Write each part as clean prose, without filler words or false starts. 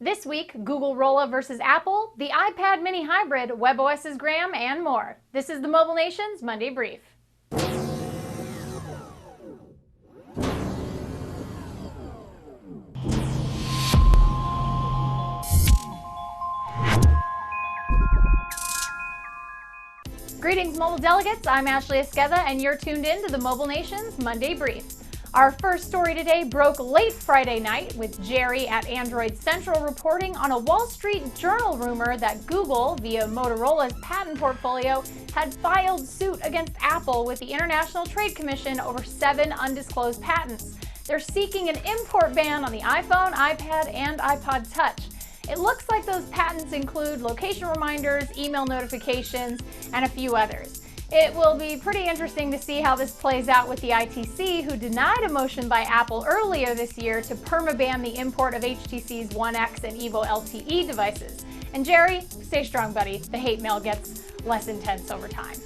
This week, Google Rolla versus Apple, the iPad mini hybrid, WebOS's Graham, and more. This is the Mobile Nation's Monday Brief. Greetings, mobile delegates. I'm Ashley Esqueda, and you're tuned in to the Mobile Nation's Monday Brief. Our first story today broke late Friday night with Jerry at Android Central reporting on a Wall Street Journal rumor that Google, via Motorola's patent portfolio, had filed suit against Apple with the International Trade Commission over 7 undisclosed patents. They're seeking an import ban on the iPhone, iPad, and iPod Touch. It looks like those patents include location reminders, email notifications, and a few others. It will be pretty interesting to see how this plays out with the ITC, who denied a motion by Apple earlier this year to permaban the import of HTC's One X and Evo LTE devices. And Jerry, stay strong, buddy. The hate mail gets less intense over time.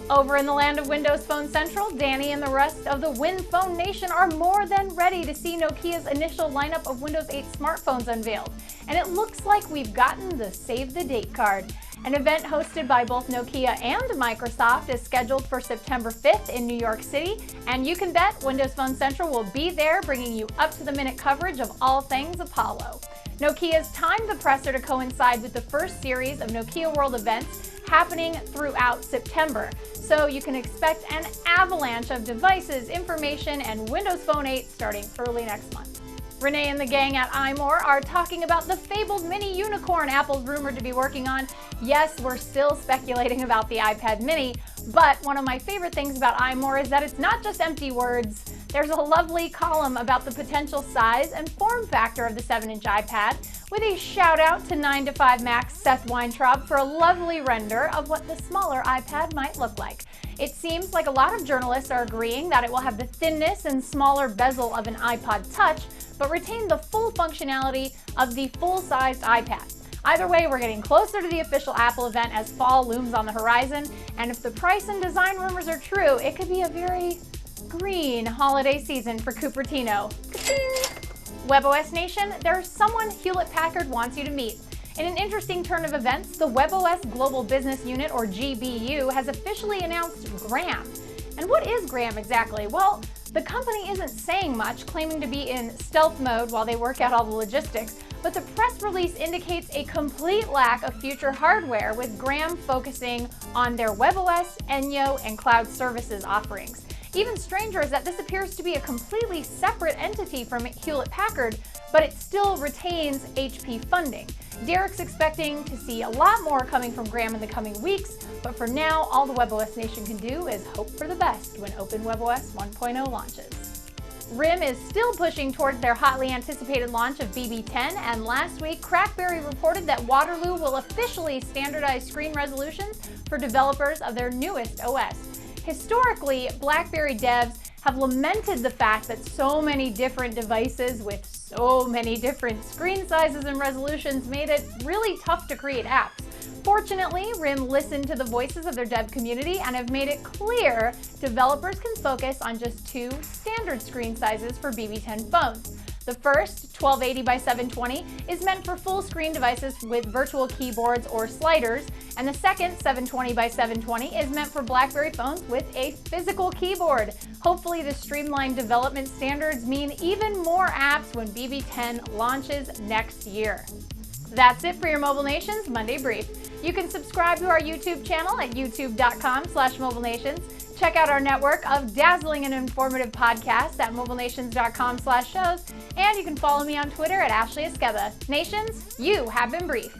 Over in the land of Windows Phone Central, Danny and the rest of the WinPhone Nation are more than ready to see Nokia's initial lineup of Windows 8 smartphones unveiled. And it looks like we've gotten the save the date card. An event hosted by both Nokia and Microsoft is scheduled for September 5th in New York City, and you can bet Windows Phone Central will be there bringing you up-to-the-minute coverage of all things Apollo. Nokia's timed the presser to coincide with the first series of Nokia World events happening throughout September, so you can expect an avalanche of devices, information, and Windows Phone 8 starting early next month. Renee and the gang at iMore are talking about the fabled mini unicorn Apple's rumored to be working on. Yes, we're still speculating about the iPad mini, but one of my favorite things about iMore is that it's not just empty words. There's a lovely column about the potential size and form factor of the 7-inch iPad, with a shout out to 9to5 Mac's Seth Weintraub for a lovely render of what the smaller iPad might look like. It seems like a lot of journalists are agreeing that it will have the thinness and smaller bezel of an iPod Touch, but retain the full functionality of the full-sized iPad. Either way, we're getting closer to the official Apple event as fall looms on the horizon, and if the price and design rumors are true, it could be a very green holiday season for Cupertino. WebOSNation, there's someone Hewlett-Packard wants you to meet. In an interesting turn of events, the WebOS Global Business Unit, or GBU, has officially announced Graham. And what is Graham exactly? Well, the company isn't saying much, claiming to be in stealth mode while they work out all the logistics, but the press release indicates a complete lack of future hardware, with Graham focusing on their WebOS, Enyo, and cloud services offerings. Even stranger is that this appears to be a completely separate entity from Hewlett-Packard, but it still retains HP funding. Derek's expecting to see a lot more coming from Graham in the coming weeks, but for now, all the WebOSNation can do is hope for the best when OpenWebOS 1.0 launches. RIM is still pushing towards their hotly anticipated launch of BB10, and last week, CrackBerry reported that Waterloo will officially standardize screen resolutions for developers of their newest OS. Historically, BlackBerry devs have lamented the fact that so many different devices with so many different screen sizes and resolutions made it really tough to create apps. Fortunately, RIM listened to the voices of their dev community and have made it clear developers can focus on just 2 standard screen sizes for BB10 phones. The first, 1280 by 720, is meant for full-screen devices with virtual keyboards or sliders, and the second, 720 by 720, is meant for BlackBerry phones with a physical keyboard. Hopefully, the streamlined development standards mean even more apps when BB10 launches next year. That's it for your Mobile Nation's Monday Brief. You can subscribe to our YouTube channel at youtube.com/mobilenations. Check out our network of dazzling and informative podcasts at mobilenations.com/shows, and you can follow me on Twitter at Ashley Esqueda. Nations, you have been briefed.